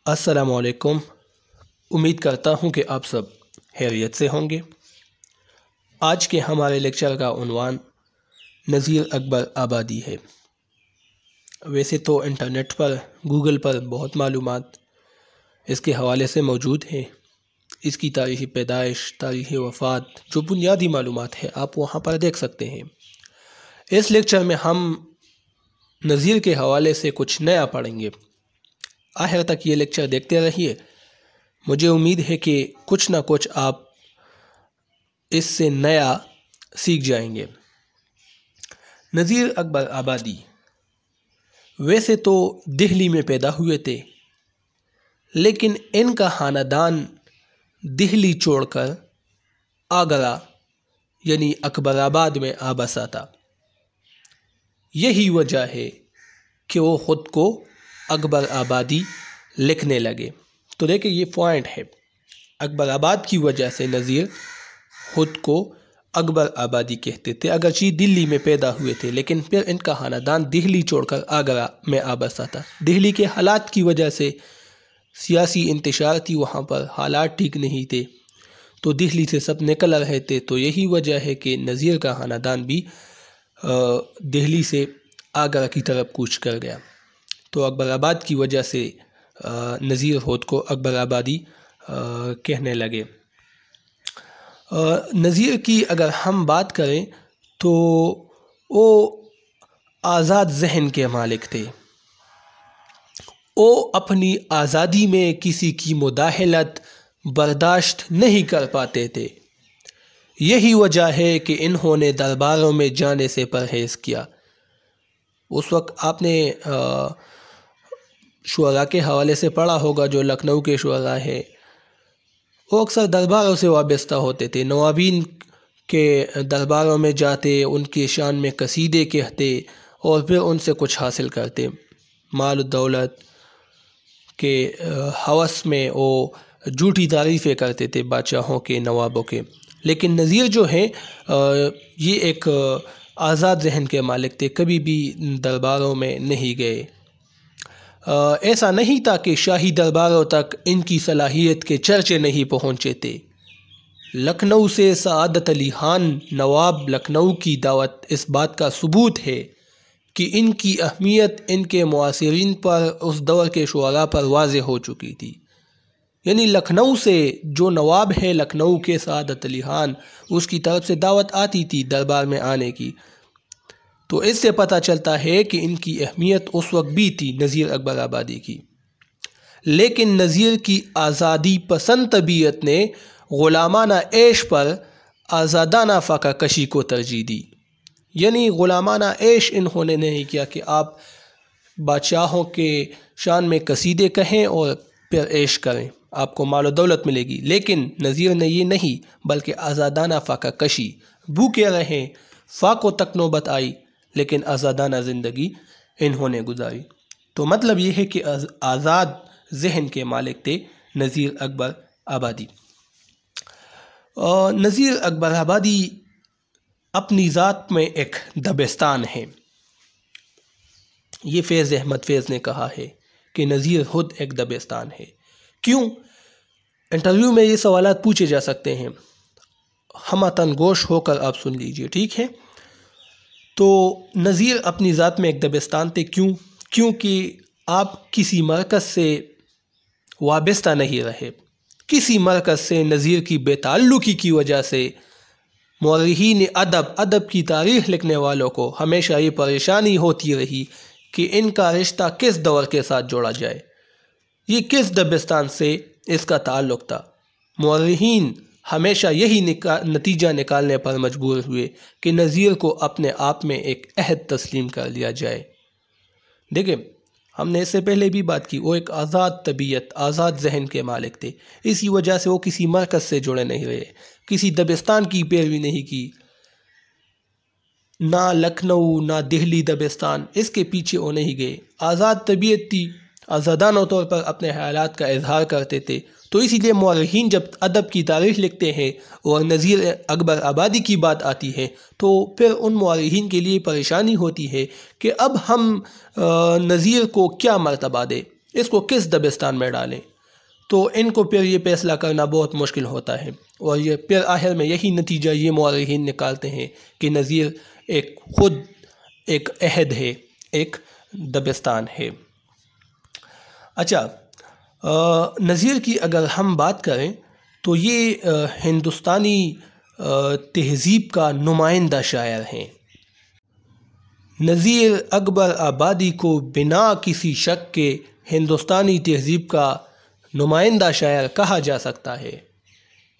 السلام علیکم۔ امید کرتا ہوں کہ آپ سب خیریت سے ہوں گے۔ آج کے ہمارے لیکچر کا عنوان نذیر اکبر آبادی ہے۔ ویسے تو انٹرنیٹ پر گوگل پر بہت معلومات اس کے حوالے سے موجود ہیں۔ اس کی تاریخ پیدائش، تاریخ وفات، جو بنیادی معلومات ہے آپ وہاں پر دیکھ سکتے ہیں۔ اس لیکچر میں ہم نذیر کے حوالے سے کچھ نیا پڑھیں گے۔ آخر تک یہ لیکچر دیکھتے رہیے۔ مجھے امید ہے کہ کچھ نہ کچھ آپ اس سے نیا سیکھ جائیں گے۔ نذیر اکبر آبادی ویسے تو دہلی میں پیدا ہوئے تھے، لیکن ان کا خاندان دہلی چھوڑ کر آگرہ یعنی اکبر آباد میں آ بسا تھا۔ یہی وجہ ہے کہ وہ خود کو اکبر آبادی لکھنے لگے۔ تو دیکھیں یہ پوائنٹ ہے، اکبر آباد کی وجہ سے نذیر خود کو اکبر آبادی کہتے تھے، اگرچہ دلی میں پیدا ہوئے تھے، لیکن پھر ان کا خاندان دہلی چھوڑ کر آگرہ میں آ بسا تھا۔ دہلی کے حالات کی وجہ سے سیاسی انتشار تھی، وہاں پر حالات ٹھیک نہیں تھے، تو دہلی سے سب نکل رہے تھے۔ تو یہی وجہ ہے کہ نذیر کا خاندان بھی دہلی سے آگرہ کی طرف کوچ کر گیا۔ تو اکبر آباد کی وجہ سے نذیر خود کو اکبر آبادی کہنے لگے۔ نذیر کی اگر ہم بات کریں تو وہ آزاد ذہن کے مالک تھے۔ وہ اپنی آزادی میں کسی کی مداخلت برداشت نہیں کر پاتے تھے۔ یہی وجہ ہے کہ انہوں نے درباروں میں جانے سے پرہیز کیا۔ اس وقت آپ نے شعراء کے حوالے سے پڑھا ہوگا، جو لکھنؤ کے شعراء ہیں وہ اکثر درباروں سے وابستہ ہوتے تھے، نوابین کے درباروں میں جاتے، ان کی شان میں قصیدے کہتے اور پھر ان سے کچھ حاصل کرتے۔ مال و دولت کے ہوس میں وہ جھوٹی تعریفیں کرتے تھے بادشاہوں کے، نوابوں کے۔ لیکن نذیر جو ہیں یہ ایک آزاد ذہن کے مالک تھے، کبھی بھی درباروں میں نہیں گئے۔ ایسا نہیں تھا کہ شاہی درباروں تک ان کی صلاحیت کے چرچے نہیں پہنچے تھے۔ لکھنؤ سے سعادت علی خان نواب لکھنؤ کی دعوت اس بات کا ثبوت ہے کہ ان کی اہمیت ان کے معاصرین پر، اس دور کے شعراء پر واضح ہو چکی تھی۔ یعنی لکھنؤ سے جو نواب ہے لکھنؤ کے سعادت علی خان، اس کی طرف سے دعوت آتی تھی دربار میں آنے کی۔ تو اس سے پتہ چلتا ہے کہ ان کی اہمیت اس وقت بھی تھی نذیر اکبر آبادی کی۔ لیکن نذیر کی آزادی پسند طبیعت نے غلامانہ عیش پر آزادانہ فاقہ کشی کو ترجیح دی۔ یعنی غلامانہ عیش انہوں نے نہیں کیا کہ آپ بادشاہوں کے شان میں قصیدے کہیں اور پھر عیش کریں، آپ کو مال و دولت ملے گی، لیکن نذیر نے یہ نہیں، بلکہ آزادانہ فاقہ کشی، بھوکے رہیں، فاقوں تک نوبت آئی لیکن آزادانہ زندگی انہوں نے گزاری۔ تو مطلب یہ ہے کہ آزاد ذہن کے مالک تھے نذیر اکبر آبادی۔ نذیر اکبر آبادی اپنی ذات میں ایک دبستان ہے۔ یہ فیض احمد فیض نے کہا ہے کہ نذیر خود ایک دبستان ہے۔ کیوں؟ انٹرویو میں یہ سوالات پوچھے جا سکتے ہیں، ہم تن گوش ہو کر آپ سن لیجئے، ٹھیک ہے؟ تو نذیر اپنی ذات میں ایک دبستان تھے۔ کیوں؟ کیونکہ آپ کسی مرکز سے وابستہ نہیں رہے۔ کسی مرکز سے نذیر کی بے تعلقی کی وجہ سے مورخین ادب کی تاریخ لکھنے والوں کو ہمیشہ یہ پریشانی ہوتی رہی کہ ان کا رشتہ کس دور کے ساتھ جوڑا جائے، یہ کس دبستان سے اس کا تعلق تھا۔ مورخین ہمیشہ یہی نتیجہ نکالنے پر مجبور ہوئے کہ نذیر کو اپنے آپ میں ایک عہد تسلیم کر لیا جائے۔ دیکھیں ہم نے اس سے پہلے بھی بات کی، وہ ایک آزاد طبیعت، آزاد ذہن کے مالک تھے، اسی وجہ سے وہ کسی مرکز سے جڑے نہیں رہے، کسی دبستان کی پیروی نہیں کی، نہ لکھنؤ نہ دہلی دبستان، اس کے پیچھے وہ نہیں گئے۔ آزاد طبیعت تھی، آزادانہ طور پر اپنے خیالات کا اظہار کرتے تھے۔ تو اسی لیے مورخین جب ادب کی تاریخ لکھتے ہیں اور نذیر اکبر آبادی کی بات آتی ہے تو پھر ان مورخین کے لیے پریشانی ہوتی ہے کہ اب ہم نذیر کو کیا مرتبہ دیں، اس کو کس دبستان میں ڈالیں؟ تو ان کو پھر یہ فیصلہ کرنا بہت مشکل ہوتا ہے، اور یہ پھر آخر میں یہی نتیجہ یہ مورخین نکالتے ہیں کہ نذیر خود ایک عہد ہے، ایک دبستان ہے۔ اچھا، نذیر کی اگر ہم بات کریں تو یہ ہندوستانی تہذیب کا نمائندہ شاعر ہیں۔ نذیر اکبر آبادی کو بنا کسی شک کے ہندوستانی تہذیب کا نمائندہ شاعر کہا جا سکتا ہے۔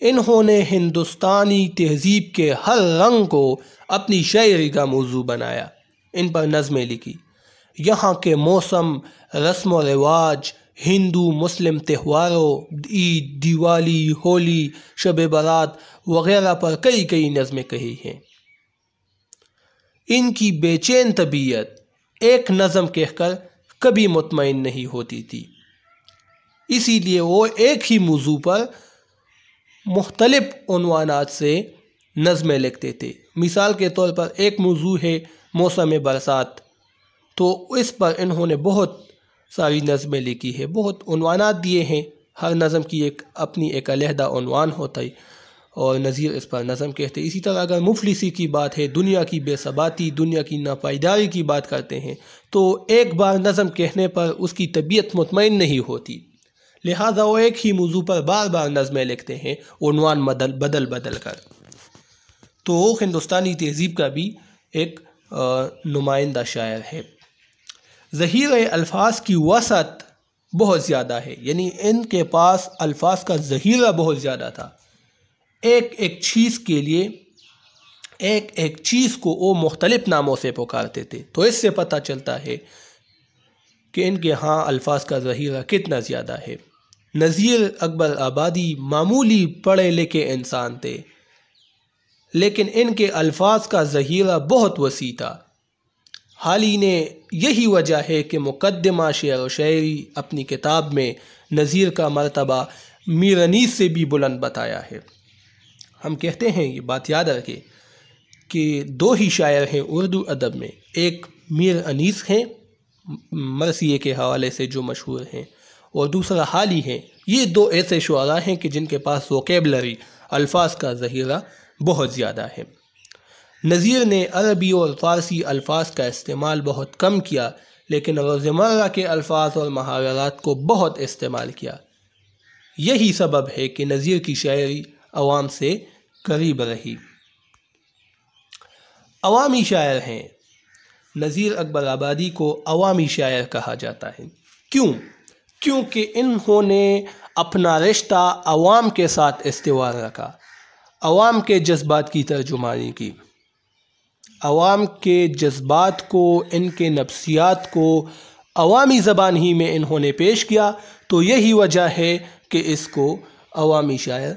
انہوں نے ہندوستانی تہذیب کے ہر رنگ کو اپنی شاعری کا موضوع بنایا، ان پر نظمیں لکھی، یہاں کے موسم، رسم و رواج، ہندو مسلم تہواروں، عید، دیوالی، ہولی، شب برات وغیرہ پر کئی نظمیں کہی ہیں۔ ان کی بے چین طبیعت ایک نظم کہہ کر کبھی مطمئن نہیں ہوتی تھی، اسی لیے وہ ایک ہی موضوع پر مختلف عنوانات سے نظمیں لکھتے تھے۔ مثال کے طور پر ایک موضوع ہے موسم برسات، تو اس پر انہوں نے بہت ساری نظمیں لکھی ہے، بہت عنوانات دیے ہیں، ہر نظم کی اپنی ایک علیحدہ عنوان ہوتا ہے، اور نذیر اس پر نظم کہتے ہیں۔ اسی طرح اگر مفلسی کی بات ہے، دنیا کی بے ثباتی، دنیا کی ناپائیداری کی بات کرتے ہیں، تو ایک بار نظم کہنے پر اس کی طبیعت مطمئن نہیں ہوتی، لہٰذا وہ ایک ہی موضوع پر بار نظمیں لکھتے ہیں، عنوان بدل کر۔ تو وہ ہندوستانی تہذیب کا بھی ایک نمائندہ شاعر ہے۔ ذخیرہ الفاظ کی وسعت بہت زیادہ ہے، یعنی ان کے پاس الفاظ کا ذخیرہ بہت زیادہ تھا۔ ایک چیز کے لیے ایک چیز کو وہ مختلف ناموں سے پکارتے تھے، تو اس سے پتہ چلتا ہے کہ ان کے ہاں الفاظ کا ذخیرہ کتنا زیادہ ہے۔ نذیر اکبر آبادی معمولی پڑھے لکھے انسان تھے، لیکن ان کے الفاظ کا ذخیرہ بہت وسیع تھا۔ حالی نے یہی وجہ ہے کہ مقدمہ شعر و شاعری اپنی کتاب میں نذیر کا مرتبہ میر انیس سے بھی بلند بتایا ہے۔ ہم کہتے ہیں، یہ بات یاد رکھیں کہ دو ہی شاعر ہیں اردو ادب میں، ایک میر انیس ہیں مرثیے کے حوالے سے جو مشہور ہیں، اور دوسرا حالی ہیں۔ یہ دو ایسے شعراء ہیں کہ جن کے پاس ووکیبلری، الفاظ کا ذخیرہ بہت زیادہ ہے۔ نذیر نے عربی اور فارسی الفاظ کا استعمال بہت کم کیا، لیکن روزمرہ کے الفاظ اور محاورات کو بہت استعمال کیا۔ یہی سبب ہے کہ نذیر کی شاعری عوام سے قریب رہی۔ عوامی شاعر ہیں۔ نذیر اکبر آبادی کو عوامی شاعر کہا جاتا ہے۔ کیونکہ انہوں نے اپنا رشتہ عوام کے ساتھ استوار رکھا، عوام کے جذبات کی ترجمانی کی، عوام کے جذبات کو، ان کے نفسیات کو عوامی زبان ہی میں انہوں نے پیش کیا، تو یہی وجہ ہے کہ اس کو عوامی شاعر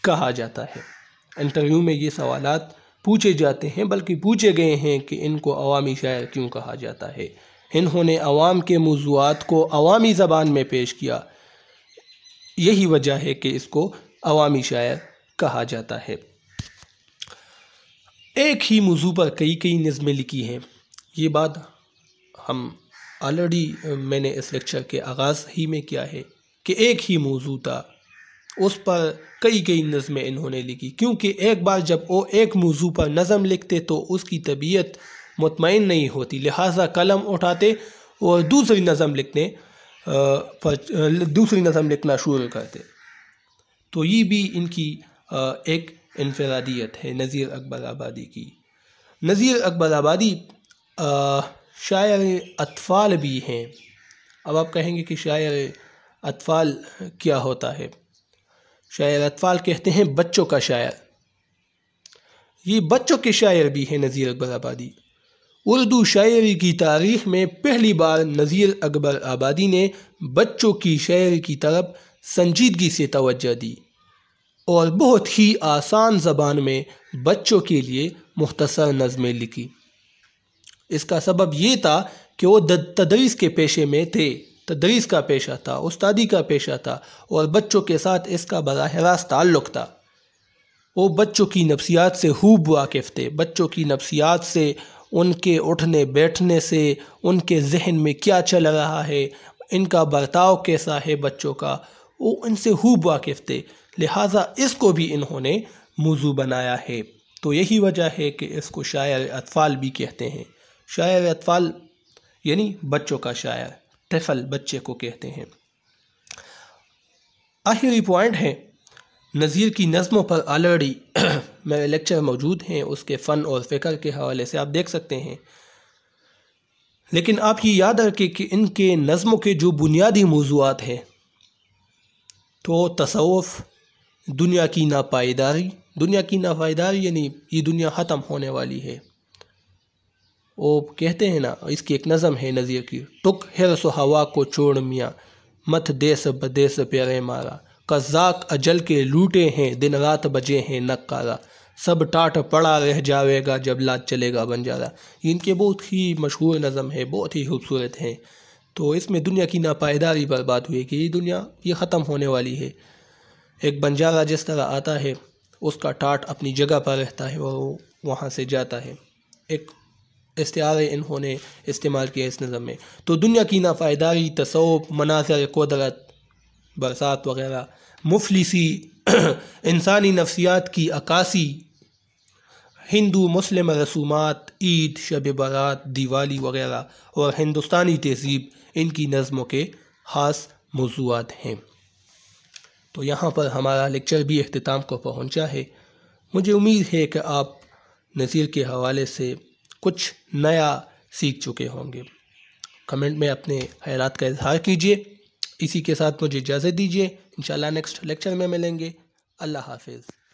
کہا جاتا ہے۔ انٹرویو میں یہ سوالات پوچھے جاتے ہیں، بلکہ پوچھے گئے ہیں کہ ان کو عوامی شاعر کیوں کہا جاتا ہے۔ انہوں نے عوام کے موضوعات کو عوامی زبان میں پیش کیا، یہی وجہ ہے کہ اس کو عوامی شاعر کہا جاتا ہے۔ ایک ہی موضوع پر کئی نظمیں لکھی ہیں، یہ بات ہم آلریڈی میں نے اس لیکچر کے آغاز ہی میں کیا ہے کہ ایک ہی موضوع تھا، اس پر کئی نظمیں انہوں نے لکھی، کیونکہ ایک بار جب وہ ایک موضوع پر نظم لکھتے تو اس کی طبیعت مطمئن نہیں ہوتی، لہٰذا قلم اٹھاتے اور دوسری نظم لکھنا شروع کرتے۔ تو یہ بھی ان کی ایک انفرادیت ہے نذیر اکبر آبادی کی۔ نذیر اکبر آبادی شاعر اطفال بھی ہیں۔ اب آپ کہیں گے کہ شاعر اطفال کیا ہوتا ہے؟ شاعر اطفال کہتے ہیں بچوں کا شاعر۔ یہ بچوں کے شاعر بھی ہیں نذیر اکبر آبادی۔ اردو شاعری کی تاریخ میں پہلی بار نذیر اکبر آبادی نے بچوں کی شاعری کی طرف سنجیدگی سے توجہ دی اور بہت ہی آسان زبان میں بچوں کے لیے مختصر نظمیں لکھی۔ اس کا سبب یہ تھا کہ وہ تدریس کے پیشے میں تھے، تدریس کا پیشہ تھا، استادی کا پیشہ تھا، اور بچوں کے ساتھ اس کا براہ راست تعلق تھا۔ وہ بچوں کی نفسیات سے خوب واقف تھے، بچوں کی نفسیات سے، ان کے اٹھنے بیٹھنے سے، ان کے ذہن میں کیا چل رہا ہے، ان کا برتاؤ کیسا ہے بچوں کا، وہ ان سے خوب واقف تھے، لہٰذا اس کو بھی انہوں نے موضوع بنایا ہے۔ تو یہی وجہ ہے کہ اس کو شاعر اطفال بھی کہتے ہیں۔ شاعر اطفال یعنی بچوں کا شاعر، طفل بچے کو کہتے ہیں۔ آخری پوائنٹ ہے، نظیر کی نظموں پر آلریڈی میرے لیکچر موجود ہیں، اس کے فن اور فکر کے حوالے سے آپ دیکھ سکتے ہیں، لیکن آپ یہ یاد رکھیں کہ ان کے نظموں کے جو بنیادی موضوعات ہیں تو تصوف، دنیا کی ناپائیداری یعنی یہ دنیا ختم ہونے والی ہے۔ وہ کہتے ہیں نا، اس کی ایک نظم ہے نظیر کی، ٹک حرص و ہوا کو چھوڑ میاں، مت دیس بدیس پیرے مارا، قزاق اجل کے لوٹے ہیں، دن رات بجے ہیں نقارا، سب ٹاٹ پڑا رہ جاوے گا جب لات چلے گا بنجارا۔ یہ ان کے بہت ہی مشہور نظم ہے، بہت ہی خوبصورت ہے۔ تو اس میں دنیا کی ناپائیداری پر بات ہوئی کہ یہ دنیا یہ ختم ہونے والی ہے۔ ایک بنجارا جس طرح آتا ہے، اس کا ٹاٹ اپنی جگہ پر رہتا ہے اور وہ وہاں سے جاتا ہے۔ ایک استعارے انہوں نے استعمال کیا اس نظم میں۔ تو دنیا کی ناپائیداری، تصوف، مناظر قدرت، برسات وغیرہ، مفلسی، انسانی نفسیات کی عکاسی، ہندو مسلم رسومات، عید، شب برات، دیوالی وغیرہ اور ہندوستانی تہذیب ان کی نظموں کے خاص موضوعات ہیں۔ تو یہاں پر ہمارا لیکچر بھی اختتام کو پہنچا ہے۔ مجھے امید ہے کہ آپ نظیر کے حوالے سے کچھ نیا سیکھ چکے ہوں گے۔ کمنٹ میں اپنے خیالات کا اظہار کیجیے۔ اسی کے ساتھ مجھے اجازت دیجیے، انشاءاللہ نیکسٹ لیکچر میں ملیں گے۔ اللہ حافظ۔